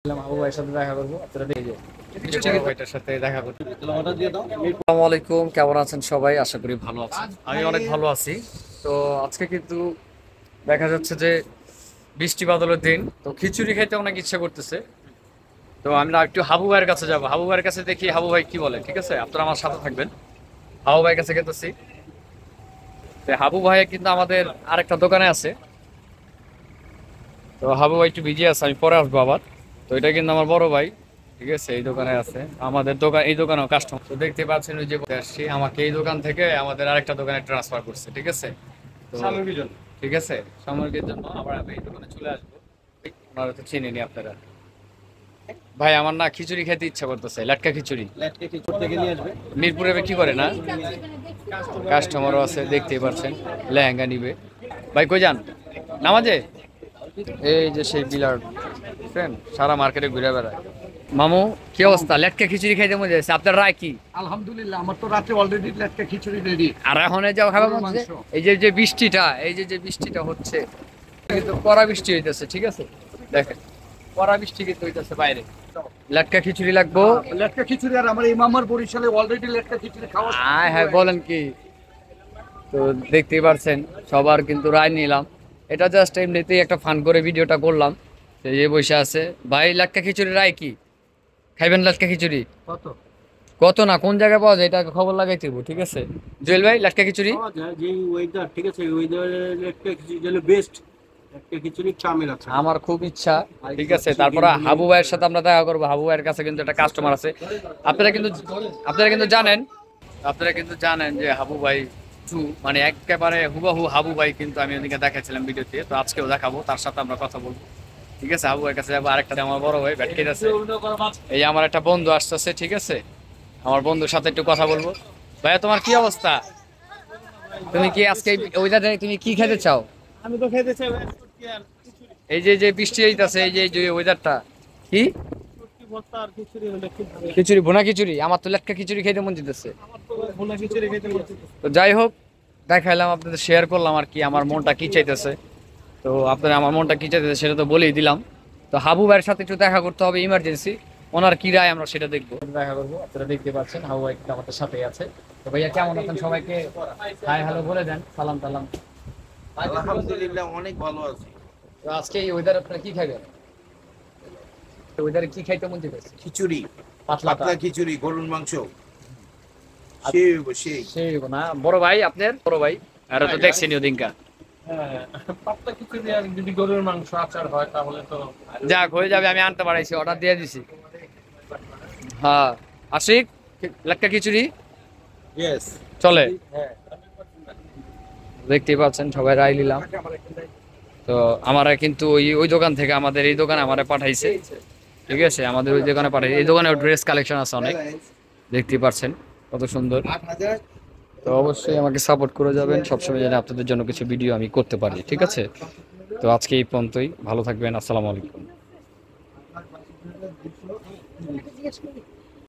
আবু ভাইয়ের সাথে দেখা করবো ভাইটার সাথে দেখা করবো। আসসালামু আলাইকুম, কেমন আছেন সবাই? আশা করি ভালো আছেন। আমি অনেক ভালো আছি। তো আজকে কিন্তু দেখা যাচ্ছে যে বৃষ্টি বাদলের দিন, তো খিচুড়ি খাইতে অনেক ইচ্ছা করতেছে। তো আমরা একটু হাবু ভাইয়ের কাছে যাবো, হাবু ভাইয়ের কাছে দেখি হাবু ভাই কি বলে। ঠিক আছে, আপনারা আমার সাথে থাকবেন। হাবু ভাইয়ের কাছে গেতেছি। তো হাবু ভাই কিন্তু আমাদের আরেকটা দোকানে আছে। তো হাবু ভাই একটু বিজি আছে, আমি পরে আসবো আবার। তো এটা কিন্তু আমার বড় ভাই। ঠিক আছে, এই দোকানে আছে আমাদের দোকান, এই দোকানেও কাস্টমার। তো দেখতে পাচ্ছেন ওই যে আসছি, আমাকে এই দোকান থেকে আমাদের আরেকটা দোকানে ট্রান্সফার করছে। ঠিক আছে, তো সামগ্রীর জন্য। ঠিক আছে, সামগ্রীর জন্য আবার আমি এই দোকানে চলে আসবো। ওনারা তো চিনেনি আপনারা। ভাই আমার না খিচুড়ি খেতে ইচ্ছা করতেছে, লাটকা খিচুড়ি। মিরপুরে কি করে না, কাস্টমারও আছে দেখতেই পাচ্ছেন। লেহেঙ্গা নিবে। ভাই কই যান? নামাজে? এই যে সেই বিলার ফ্রেন্ড সারা মার্কেটে ঘুরে বেড়ায়। মামু কি অবস্থা? লেটকা খিচুড়ি খাইতে মজা হয়েছে, আপনার রায় কি? আলহামদুলিল্লাহ, আমার তো রাতে অলরেডি লেটকা খিচুড়ি রেডি। আর এখন যাও খাবে মধ্যে এই যে যে বৃষ্টিটা, এই যে যে বৃষ্টিটা হচ্ছে, কিন্তু কড়া বৃষ্টি হইতেছে। ঠিক আছে, দেখেন কড়া বৃষ্টি কিন্তু হইতেছে বাইরে। লেটকা খিচুড়ি লাগবো। লেটকা খিচুড়ি আর আমার ইমামার বরিশালে অলরেডি লেটকা খিচুড়ি খাওয়া। হ্যাঁ বলেন কি? তো দেখতেই পারছেন সবার কিন্তু রায় নিলাম। এটা জাস্ট এমনিতেই একটা ফান করে ভিডিওটা করলাম। যে বসে আছে ভাই, লেটকা খিচুড়ি রায় কি? খাইবেন লেটকা খিচুড়ি? কত কত না কোন জায়গায় পাওয়া যায় এটা খবর লাগাইতে হবে। ঠিক আছে জুয়েল ভাই, লাটকা খিচুড়ি পাওয়া যায় যে ওয়েদার, ঠিক আছে, ওয়েদারে লেটকা খিচুড়ি হলো বেস্ট। লেটকা খিচুড়ি চামিল আছে আমার খুব ইচ্ছা। ঠিক আছে, তারপরে হাবু ভাইয়ের সাথে আমরা দেখা করবো। হাবু ভাইয়ের কাছে কিন্তু একটা কাস্টমার আছে। আপনারা কিন্তু আপনারা কিন্তু জানেন আপনারা কিন্তু জানেন যে হাবু ভাই মানে একেবারে হুবাহু হাবু ভাই কিন্তু আমি ওদিকে দেখাচ্ছিলাম ভিডিওতে। তো আজকেও দেখাবো, তার সাথে আমরা কথা বলবো। ঠিক আছে, হাবু ভাইয়ের কাছে যাবো। আরেকটা আমার বড় ভাই ব্যাটকেট আছে। এই আমার একটা বন্ধু আসতেছে। ঠিক আছে, আমার বন্ধুর সাথে একটু কথা বলবো। ভাইয়া তোমার কি অবস্থা? তুমি কি আজকে ওইটাতে তুমি কি খেতে চাও? আমি তো খেতে চাই এই যে যে বৃষ্টি হইতাছে, এই যে যে ওয়েদারটা কি খিচুড়ি, ভুনা খিচুড়ি। আমার তো লেটকা খিচুড়ি খেতে মন যেতেছে। তো যাই হোক, দেখাইলাম আপনাদের, শেয়ার করলাম আর কি আমার মনটা কি চাইতেছে। তো আপনারা আমার মনটা কি চাইতেছে সেটা তো বলেই দিলাম। তো হাবু ভাইয়ের সাথে একটু দেখা করতে হবে ইমার্জেন্সি। ওনার কি রায় আমরা সেটা দেখবো, দেখা করবো। আপনারা দেখতে পাচ্ছেন হাবু ভাই কিন্তু আমাদের সাথেই আছে। তো ভাইয়া কেমন আছেন? সবাইকে হাই হ্যালো বলে দেন, সালাম টালাম। আলহামদুলিল্লাহ, অনেক ভালো আছি। তো আজকে এই ওয়েদার আপনারা কি খাবেন? ওয়েদারে কি খাইতে মন চাইতেছে? খিচুড়ি, পাতলা পাতলা খিচুড়ি, গরুর মাংস। সেই সেই সেই না বড় ভাই, আপনার বড় ভাই আর তো দেখছেন ওদিনকা। পাতলা খিচুড়ি আর যদি গরুর মাংস আচার হয় তাহলে তো যাক হয়ে যাবে, আমি আনতে পারাইছি, অর্ডার দিয়ে দিছি। হ্যাঁ আশিক, লাটকা খিচুড়ি ইয়েস চলে। হ্যাঁ। দেখতেই পাচ্ছেন সবাই রায় নিলাম। তো আমারা কিন্তু ওই ওই দোকান থেকে আমাদের এই দোকানে আমারে পাঠাইছে। ঠিক আছে, আমাদের ওই দোকানে পাঠাইছে। এই দোকানে ড্রেস কালেকশন আছে অনেক, দেখতেই পাচ্ছেন কত সুন্দর। 8,000। তো অবশ্যই আমাকে সাপোর্ট করে যাবেন সবসময়, যেন আপনাদের জন্য কিছু ভিডিও আমি করতে পারি। ঠিক আছে, তো আজকে এই পর্যন্তই। ভালো থাকবেন। আসসালামু আলাইকুম।